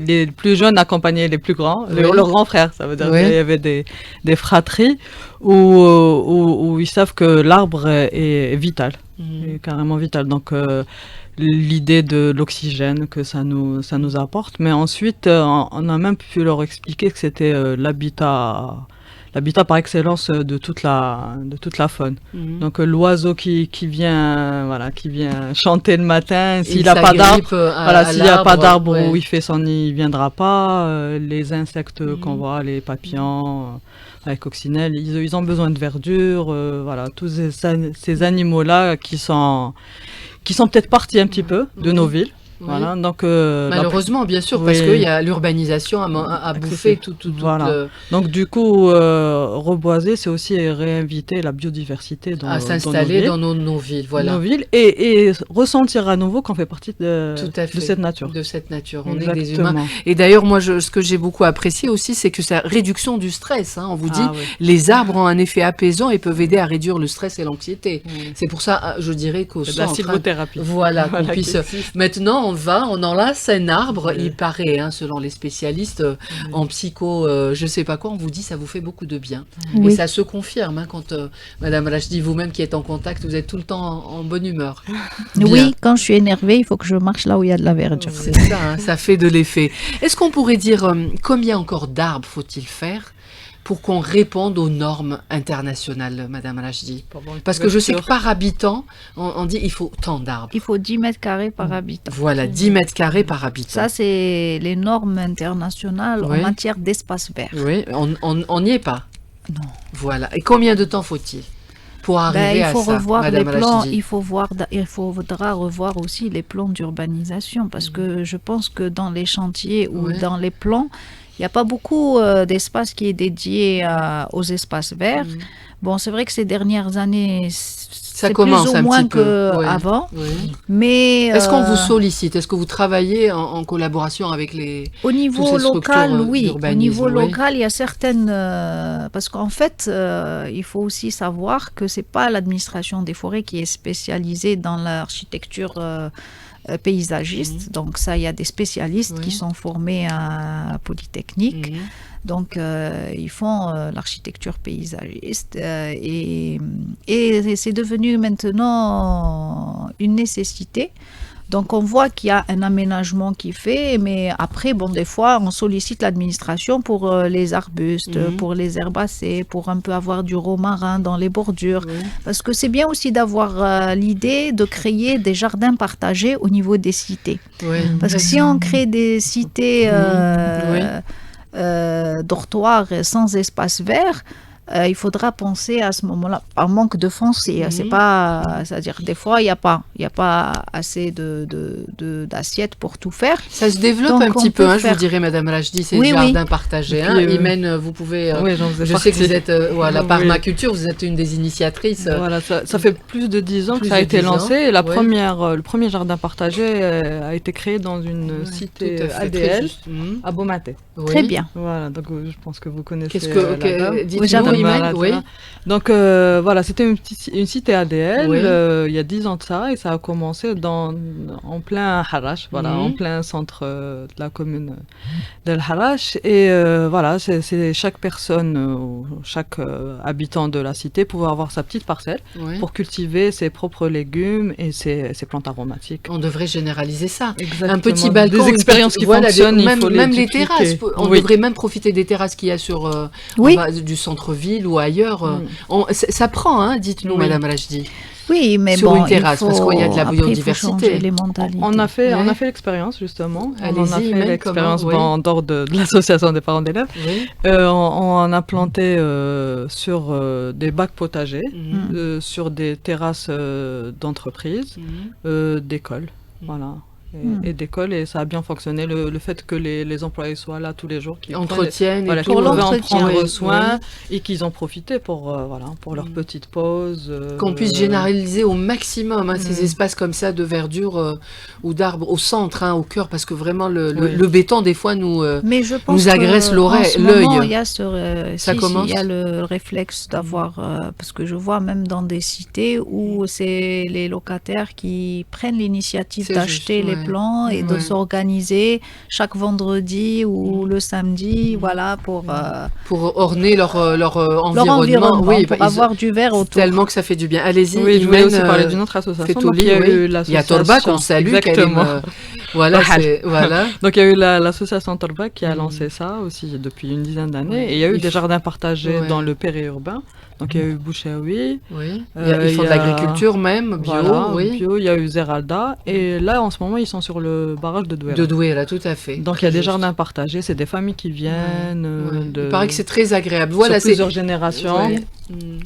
Speaker 6: les plus jeunes accompagnaient les plus grands, leurs grands frères, ça veut dire qu'il y avait des fratries où ils savent que l'arbre est vital, est carrément vital. Donc l'idée de l'oxygène que ça nous apporte, mais ensuite on a même pu leur expliquer que c'était l'habitat par excellence de toute la faune. Donc l'oiseau qui vient chanter le matin, s'il n'a pas d'arbre, où il fait son nid, il viendra pas. Les insectes qu'on voit, les papillons avec coccinelle, ils ont besoin de verdure. Tous ces animaux-là qui sont peut-être partis un petit peu de nos villes. Voilà, donc,
Speaker 2: malheureusement, bien sûr, parce qu'il y a l'urbanisation à bouffer tout.
Speaker 6: Donc du coup, reboiser, c'est aussi réinviter la biodiversité à
Speaker 2: s'installer dans nos villes. Voilà.
Speaker 6: Nos villes et ressentir à nouveau qu'on fait partie de cette nature.
Speaker 2: De cette nature, on est des humains. Et d'ailleurs, moi, ce que j'ai beaucoup apprécié aussi, c'est que c'est la réduction du stress. On vous dit, les arbres ont un effet apaisant et peuvent aider à réduire le stress et l'anxiété. C'est pour ça, je dirais qu'au centre...
Speaker 6: la sylvothérapie.
Speaker 2: Voilà, qu'on puisse... Maintenant, on enlace un arbre, il paraît, selon les spécialistes en psycho, je sais pas quoi, on vous dit ça vous fait beaucoup de bien. Et ça se confirme quand Madame Rachdi, vous-même qui êtes en contact, vous êtes tout le temps en bonne humeur.
Speaker 4: Oui, quand je suis énervée, il faut que je marche là où il y a de la verdure.
Speaker 2: C'est ça, ça fait de l'effet. Est-ce qu'on pourrait dire combien encore d'arbres faut-il faire pour qu'on réponde aux normes internationales, Madame Rachdi? Parce que je sais que par habitant, on dit il faut tant d'arbres.
Speaker 4: Il faut 10 mètres carrés par habitant.
Speaker 2: Voilà, 10 mètres carrés par habitant.
Speaker 4: Ça, c'est les normes internationales en matière d'espace vert.
Speaker 2: Oui, on n'y est pas.
Speaker 4: Non.
Speaker 2: Voilà. Et combien de temps faut-il pour arriver à ça,
Speaker 4: revoir
Speaker 2: Madame
Speaker 4: les plans,
Speaker 2: Rachdi?
Speaker 4: il faudra revoir aussi les plans d'urbanisation, parce que je pense que dans les chantiers ou dans les plans, il n'y a pas beaucoup d'espace qui est dédié aux espaces verts. Bon, c'est vrai que ces dernières années, c'est
Speaker 2: commence
Speaker 4: plus ou moins qu'avant. Mais
Speaker 2: est-ce qu'on vous sollicite? Est-ce que vous travaillez en collaboration avec les...
Speaker 4: Au niveau local, oui. Au niveau local, il y a certaines... parce qu'en fait, il faut aussi savoir que ce n'est pas l'administration des forêts qui est spécialisée dans l'architecture paysagiste. Donc ça, il y a des spécialistes qui sont formés à Polytechnique. Donc ils font l'architecture paysagiste et c'est devenu maintenant une nécessité. Donc on voit qu'il y a un aménagement qui est fait, mais après, des fois, on sollicite l'administration pour les arbustes, pour les herbacées, pour un peu avoir du romarin dans les bordures. Parce que c'est bien aussi d'avoir l'idée de créer des jardins partagés au niveau des cités. Parce que si on crée des cités dortoirs sans espace vert, il faudra penser à ce moment-là un manque de foncier. C'est pas, c'est-à-dire des fois il y a pas assez d'assiettes pour tout faire.
Speaker 2: Ça se développe un petit peu, je vous dirais, Madame Rachdi, ces jardins partagés. Imen, vous pouvez. Je sais que vous êtes la permaculture, vous êtes une des initiatrices.
Speaker 6: Voilà, ça fait plus de 10 ans que ça a été lancé. Le premier jardin partagé a été créé dans une cité ADL à Beaumatais.
Speaker 4: Très bien.
Speaker 6: Voilà, donc je pense que vous connaissez.
Speaker 2: Dites-nous, Imen,
Speaker 6: Donc voilà, c'était une cité ADL il y a 10 ans de ça, et ça a commencé en plein Harash, en plein centre de la commune d'El Harash. Et voilà, c'est chaque personne, chaque habitant de la cité pouvait avoir sa petite parcelle pour cultiver ses propres légumes et ses plantes aromatiques.
Speaker 2: On devrait généraliser ça.
Speaker 6: Exactement.
Speaker 2: Un petit balcon,
Speaker 6: des expériences qui fonctionnent,
Speaker 2: même les terrasses. On devrait même profiter des terrasses qu'il y a sur du centre-ville ou ailleurs. Ça prend, dites-nous, Madame Rachdi.
Speaker 4: Oui, mais
Speaker 2: sur une terrasse, parce qu'il y a de la biodiversité.
Speaker 6: On a fait l'expérience, justement. On a fait l'expérience en dehors de l'association des parents d'élèves. On a planté sur des bacs potagers, sur des terrasses d'entreprises, d'écoles. Voilà. et d'école, et ça a bien fonctionné. Le fait que les employés soient là tous les jours, qui
Speaker 2: entretiennent,
Speaker 6: voilà,
Speaker 2: pour
Speaker 6: l'entretien, en prendre soin, et qu'ils en profitaient pour leur petite pause.
Speaker 2: Qu'on puisse généraliser au maximum ces espaces comme ça de verdure ou d'arbres au centre, au cœur, parce que vraiment le béton des fois nous agresse l'œil.
Speaker 4: Il y a il y a le réflexe d'avoir, parce que je vois même dans des cités où c'est les locataires qui prennent l'initiative d'acheter les plants et de s'organiser chaque vendredi ou le samedi, voilà, pour
Speaker 2: orner leur environnement, oui,
Speaker 4: pour avoir du vert autour.
Speaker 2: Tellement que ça fait du bien. Allez-y.
Speaker 6: Oui, je voulais aussi parler d'une autre association. Donc, il y a
Speaker 2: Torba qu'on salue.
Speaker 6: Exactement.
Speaker 2: Voilà.
Speaker 6: Donc il y a eu l'association Torba qui a lancé ça aussi depuis une dizaine d'années. Et il y a eu des jardins partagés dans le périurbain. Donc il y a eu Bouchaoui.
Speaker 2: Oui. Ils font de l'agriculture même, bio.
Speaker 6: Voilà, bio. Il y a eu Zeralda. Et là, en ce moment, ils sont sur le barrage de Douai.
Speaker 2: De Douai, là, tout à fait.
Speaker 6: Donc il y a des jardins partagés. C'est des familles qui viennent.
Speaker 2: Il paraît que c'est très agréable. Voilà,
Speaker 6: sur plusieurs générations.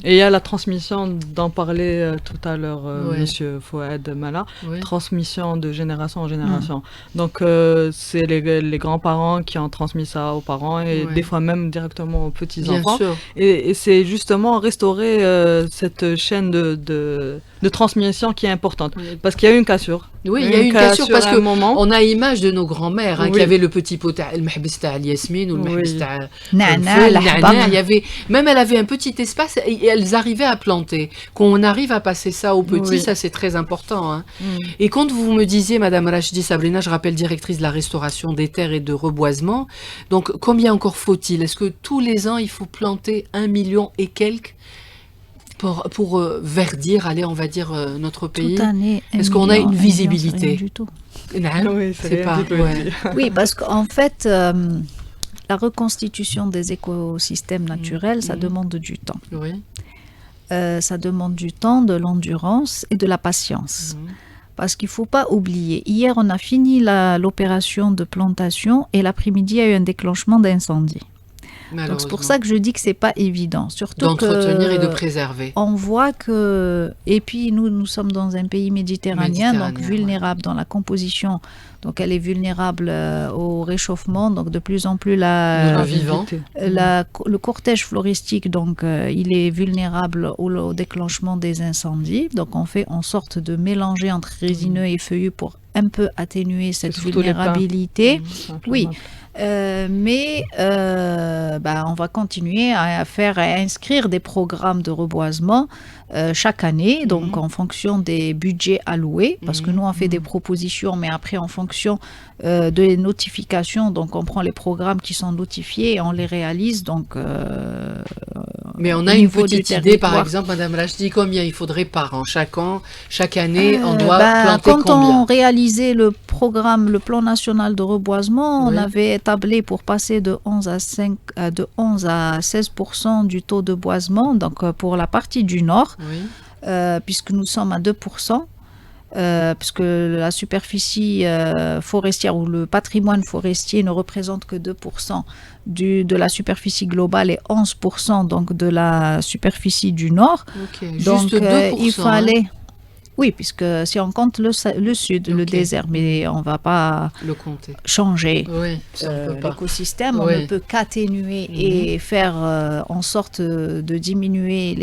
Speaker 6: Et il y a la transmission, d'en parler tout à l'heure, monsieur Fouad Mala, transmission de génération en génération. Donc c'est les grands-parents qui ont transmis ça aux parents et des fois même directement aux petits-enfants. Et c'est justement restaurer cette chaîne de transmission qui est importante. Parce qu'il y a eu une cassure.
Speaker 2: Oui, il y a eu une cassure parce que on a l'image de nos grands-mères qui avaient le petit pot le mahbis t'a Yasmine ou le mahbis t'a il y avait même elle avait un petit espace et elles arrivaient à planter. Qu'on arrive à passer ça aux petits, ça c'est très important. Et quand vous me disiez, Madame Rachidi Sabrina, je rappelle directrice de la restauration des terres et de reboisement, donc combien encore faut-il? Est-ce que tous les ans il faut planter 1 million et quelques pour verdir, on va dire, notre pays?
Speaker 4: Toute année,
Speaker 2: est-ce qu'on a une visibilité?
Speaker 4: Du tout.
Speaker 6: Oui, c'est pas.
Speaker 4: Oui, parce qu'en fait, la reconstitution des écosystèmes naturels, ça demande du temps.
Speaker 2: Oui.
Speaker 4: Ça demande du temps, de l'endurance et de la patience. Parce qu'il ne faut pas oublier, hier on a fini l'opération de plantation et l'après-midi il y a eu un déclenchement d'incendie. Donc c'est pour ça que je dis que c'est pas évident, surtout
Speaker 2: d'entretenir et de préserver.
Speaker 4: On voit que, et puis nous sommes dans un pays méditerranéen, donc vulnérable dans la composition, donc elle est vulnérable au réchauffement, donc de plus en plus le cortège floristique, donc il est vulnérable au déclenchement des incendies. Donc on fait en sorte de mélanger entre résineux et feuillus pour un peu atténuer cette vulnérabilité. Oui. Mais on va continuer à inscrire des programmes de reboisement chaque année, donc en fonction des budgets alloués, parce que nous on fait des propositions, mais après en fonction des notifications, donc on prend les programmes qui sont notifiés et on les réalise. Donc,
Speaker 2: mais on a une petite idée, par exemple, Madame Rachdi, combien il faudrait par an, chaque année, on doit planter combien?
Speaker 4: Quand on réalisait le programme, le plan national de reboisement, on avait établi pour passer de 11 à 16% du taux de boisement, donc pour la partie du nord, puisque nous sommes à 2%. Puisque la superficie forestière ou le patrimoine forestier ne représente que 2% de la superficie globale et 11% donc de la superficie du nord. Donc
Speaker 2: juste 2%,
Speaker 4: il fallait... Oui, puisque si on compte le sud, le désert, mais on ne va pas
Speaker 2: le compter.
Speaker 4: Changer l'écosystème, on ne peut qu'atténuer et faire en sorte de diminuer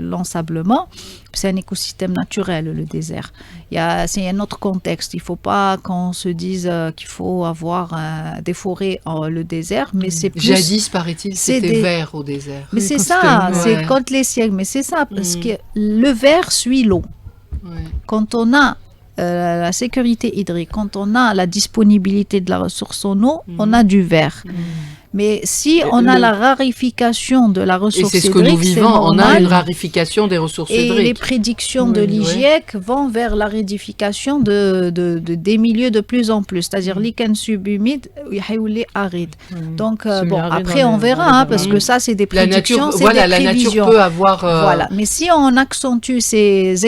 Speaker 4: l'ensablement. C'est un écosystème naturel, le désert. C'est un autre contexte. Il ne faut pas qu'on se dise qu'il faut avoir des forêts le désert, mais c'est plus...
Speaker 2: Jadis, paraît-il, c'était vert au désert.
Speaker 4: Mais c'est ça, c'est contre les siècles, mais c'est ça, parce que le vert suit l'eau. Quand on a la sécurité hydrique, quand on a la disponibilité de la ressource en eau, on a du vert. Mais si on a la rarification de la ressource hydrique,
Speaker 2: c'est ce que nous vivons, on a une rarification des ressources hydriques.
Speaker 4: Et les prédictions de l'IGIEC vont vers la ridification des milieux de plus en plus, c'est-à-dire lichen subhumide, les arides. Donc après on verra, parce que ça c'est des prédictions, c'est des prévisions.
Speaker 2: La nature peut avoir...
Speaker 4: Voilà, mais si on accentue ces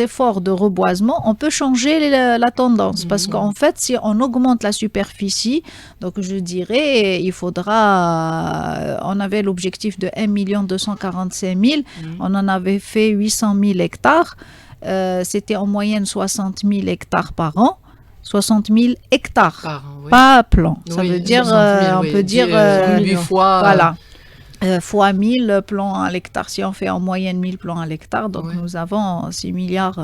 Speaker 4: efforts de reboisement, on peut changer la tendance, parce qu'en fait, si on augmente la superficie, donc je dirais, il faudra, on avait l'objectif de 1 245 000, on en avait fait 800 000 hectares. c'était en moyenne 60 000 hectares par an. 60 000 hectares,
Speaker 2: par an, oui.
Speaker 4: Pas plans. Ça
Speaker 2: Oui,
Speaker 4: veut dire,
Speaker 2: 60 000,
Speaker 4: on
Speaker 2: oui.
Speaker 4: peut dire,
Speaker 2: 8 fois.
Speaker 4: voilà. Fois 1000 plans à l'hectare. Si on fait en moyenne 1000 plans à l'hectare, donc
Speaker 2: Oui.
Speaker 4: nous avons 6 milliards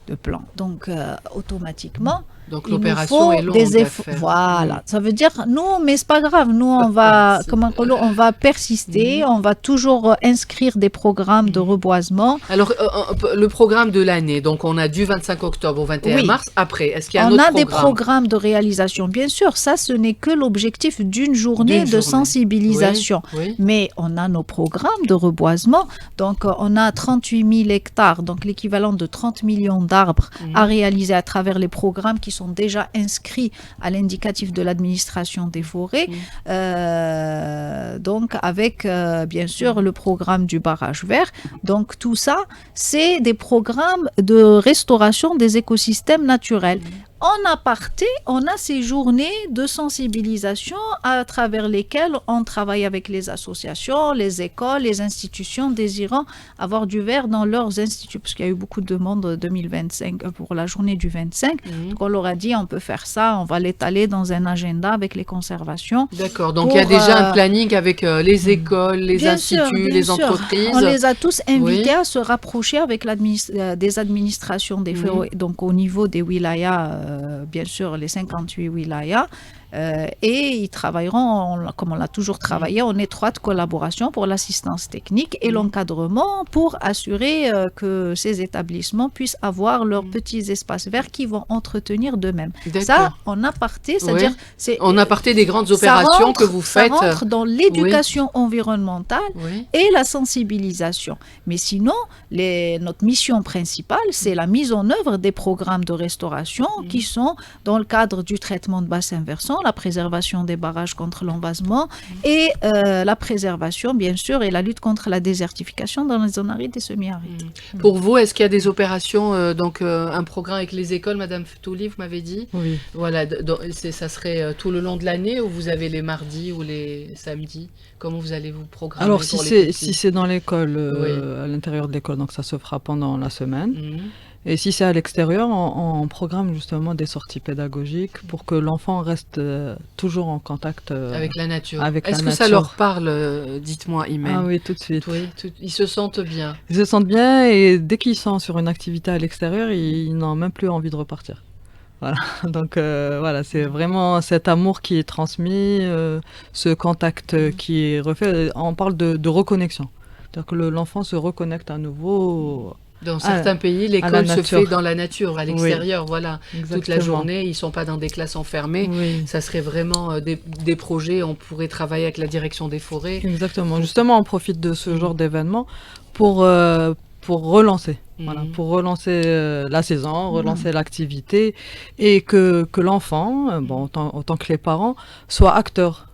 Speaker 4: de plans. Donc, automatiquement,
Speaker 2: Donc
Speaker 4: il nous
Speaker 2: l'opération
Speaker 4: faut
Speaker 2: est longue
Speaker 4: des
Speaker 2: à
Speaker 4: efforts.
Speaker 2: faire.
Speaker 4: Voilà, ça veut dire nous, mais c'est pas grave. Nous, on va, on va persister, on va toujours inscrire des programmes de reboisement.
Speaker 2: Alors, le programme de l'année, donc on a du 25 octobre au 21
Speaker 4: Oui.
Speaker 2: mars. Après, est-ce qu'il y a un
Speaker 4: On
Speaker 2: autre
Speaker 4: a des
Speaker 2: programme
Speaker 4: programmes de réalisation, bien sûr. Ça, ce n'est que l'objectif d'une journée
Speaker 2: D'une
Speaker 4: de
Speaker 2: journée.
Speaker 4: sensibilisation.
Speaker 2: Oui.
Speaker 4: Mais on a nos programmes de reboisement. Donc, on a 38 000 hectares, donc l'équivalent de 30 millions d'arbres à réaliser à travers les programmes qui sont déjà inscrits à l'indicatif de l'administration des forêts. Donc, avec, bien sûr, le programme du barrage vert. Donc, tout ça, c'est des programmes de restauration des écosystèmes naturels. En aparté, on a ces journées de sensibilisation à travers lesquelles on travaille avec les associations, les écoles, les institutions désirant avoir du vert dans leurs instituts, parce qu'il y a eu beaucoup de demandes 2025 pour la journée du 25. Donc on leur a dit on peut faire ça, on va l'étaler dans un agenda avec les conservations.
Speaker 2: D'accord, donc il y a déjà un planning avec les écoles, les instituts, les entreprises.
Speaker 4: On les a tous invités à se rapprocher avec des administrations des forêts, donc au niveau des wilayas, bien sûr les 58 wilayas, et ils travailleront, comme on l'a toujours travaillé, en étroite collaboration pour l'assistance technique et l'encadrement pour assurer que ces établissements puissent avoir leurs petits espaces verts qu'ils vont entretenir d'eux-mêmes. Ça, en aparté, c'est-à-dire...
Speaker 2: En aparté des grandes opérations que vous faites.
Speaker 4: Ça rentre dans l'éducation environnementale et la sensibilisation. Mais sinon, notre mission principale, c'est la mise en œuvre des programmes de restauration qui sont dans le cadre du traitement de bassins versants, la préservation des barrages contre l'envasement et la préservation, bien sûr, et la lutte contre la désertification dans les zones arides et semi-arides.
Speaker 2: Pour vous, est-ce qu'il y a des opérations, donc un programme avec les écoles, Madame Touli, vous m'avez dit?
Speaker 6: Oui.
Speaker 2: Voilà, ça serait tout le long de l'année ou vous avez les mardis ou les samedis? Comment vous allez vous programmer?
Speaker 6: Alors, si c'est dans l'école, à l'intérieur de l'école, donc ça se fera pendant la semaine. Et si c'est à l'extérieur, on programme justement des sorties pédagogiques pour que l'enfant reste toujours en contact
Speaker 2: avec la nature.
Speaker 6: Est-ce
Speaker 2: que ça leur parle? Dites-moi, Imen.
Speaker 6: Ah oui, tout de suite.
Speaker 2: Oui, ils se sentent bien.
Speaker 6: Ils se sentent bien et dès qu'ils sont sur une activité à l'extérieur, ils n'ont même plus envie de repartir. Voilà. Donc voilà, c'est vraiment cet amour qui est transmis, ce contact qui est refait. On parle de reconnexion. C'est-à-dire que l'enfant se reconnecte à nouveau.
Speaker 2: Dans certains pays, l'école se fait dans la nature, à l'extérieur, voilà.
Speaker 6: Exactement.
Speaker 2: Toute la journée, ils ne sont pas dans des classes enfermées. Ça serait vraiment des projets, on pourrait travailler avec la direction des forêts.
Speaker 6: Exactement. Justement, on profite de ce genre d'événement pour relancer. Voilà, pour relancer la saison, relancer l'activité et que l'enfant, autant que les parents, soient acteurs.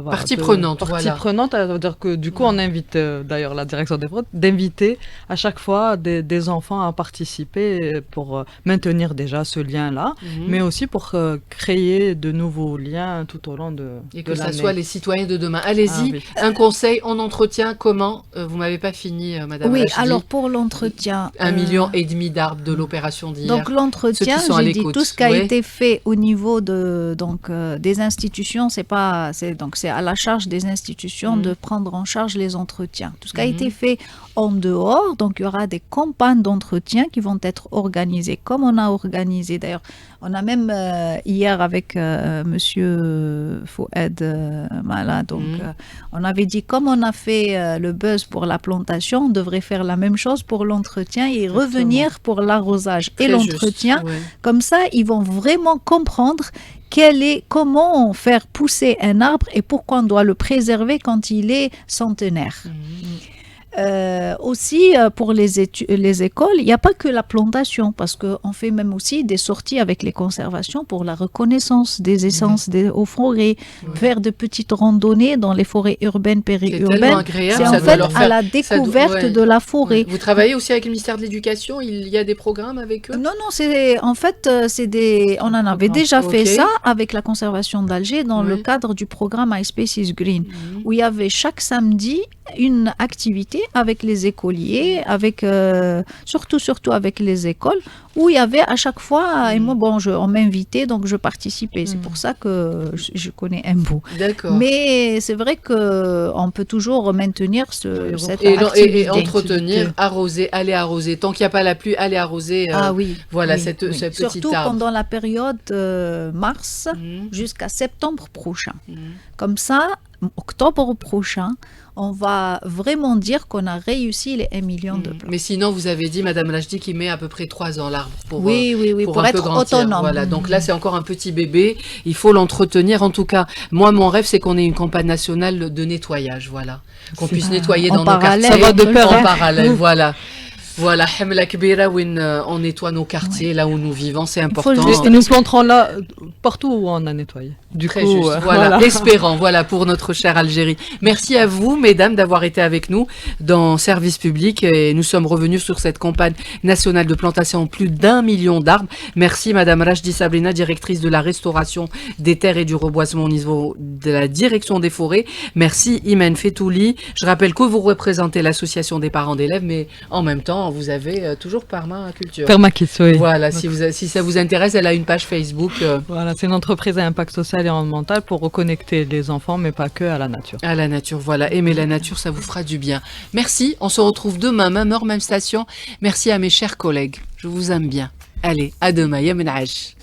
Speaker 2: Partie prenante,
Speaker 6: Partie prenante, c'est-à-dire que du coup on invite d'ailleurs la direction des fraudes d'inviter à chaque fois des enfants à participer pour maintenir déjà ce lien-là, mais aussi pour créer de nouveaux liens tout au long de
Speaker 2: et que
Speaker 6: l'année.
Speaker 2: Ça soit les citoyens de demain. Allez-y, un conseil en entretien, comment vous m'avez pas fini, Madame Rachidi.
Speaker 4: Alors pour l'entretien...
Speaker 2: 1,5 million d'arbres de l'opération d'hier.
Speaker 4: Donc l'entretien, j'ai dit tout ce qui a été fait au niveau des institutions, c'est à la charge des institutions de prendre en charge les entretiens. Tout ce qui a été fait en dehors, donc il y aura des campagnes d'entretien qui vont être organisées, comme on a organisé d'ailleurs. On a même hier avec Monsieur Fouad Mala, donc on avait dit comme on a fait le buzz pour la plantation, on devrait faire la même chose pour l'entretien et revenir pour l'arrosage et l'entretien. Comme ça, ils vont vraiment comprendre comment faire pousser un arbre et pourquoi on doit le préserver quand il est centenaire. Aussi, pour les écoles, il n'y a pas que la plantation, parce qu'on fait même aussi des sorties avec les conservations pour la reconnaissance des essences aux forêts, faire de petites randonnées dans les forêts urbaines, périurbaines. C'est en fait à la découverte de la forêt.
Speaker 2: Vous travaillez aussi avec le ministère de l'Éducation? Il y a des programmes avec eux?
Speaker 4: Non, on en avait déjà fait ça avec la conservation d'Alger dans le cadre du programme iSpaces Green, où il y avait chaque samedi une activité avec les écoliers, avec surtout avec les écoles, où il y avait à chaque fois, et moi on m'invitait, donc je participais. C'est pour ça que je connais un bout.
Speaker 2: D'accord.
Speaker 4: Mais c'est vrai que on peut toujours maintenir cette activité.
Speaker 2: Et entretenir, arroser, aller arroser. Tant qu'il n'y a pas la pluie, aller arroser. Voilà,
Speaker 4: oui,
Speaker 2: cette petite
Speaker 4: surtout
Speaker 2: arbre.
Speaker 4: pendant la période mars jusqu'à septembre prochain. Comme ça, octobre prochain, on va vraiment dire qu'on a réussi les 1 million de plants.
Speaker 2: Mais sinon, vous avez dit, Madame Lajdi, qu'il met à peu près 3 ans l'arbre pour,
Speaker 4: pour être autonome.
Speaker 2: Voilà, donc là, c'est encore un petit bébé. Il faut l'entretenir. En tout cas, moi, mon rêve, c'est qu'on ait une campagne nationale de nettoyage. Voilà, qu'on puisse nettoyer dans nos quartiers.
Speaker 6: Ça va de pair
Speaker 2: en parallèle. Voilà. Voilà, Hamla Kbira, où on nettoie nos quartiers, là où nous vivons, c'est important.
Speaker 6: Et nous planterons là, partout où on a nettoyé.
Speaker 2: Très juste, voilà. Espérant, voilà, pour notre chère Algérie. Merci à vous, mesdames, d'avoir été avec nous dans Service Public. Et nous sommes revenus sur cette campagne nationale de plantation en plus d'1 million d'arbres. Merci, Madame Rajdi Sabrina, directrice de la restauration des terres et du reboisement au niveau de la direction des forêts. Merci, Imen Fetouli. Je rappelle que vous représentez l'association des parents d'élèves, mais en même temps, vous avez toujours Permaculture.
Speaker 6: Permaculture, oui.
Speaker 2: Voilà, si ça vous intéresse, elle a une page Facebook.
Speaker 6: Voilà, c'est une entreprise à impact social et environnemental pour reconnecter les enfants, mais pas que à la nature.
Speaker 2: À la nature, voilà. Aimer la nature, ça vous fera du bien. Merci, on se retrouve demain, même heure, même station. Merci à mes chers collègues. Je vous aime bien. Allez, à demain. Yemen Aïch.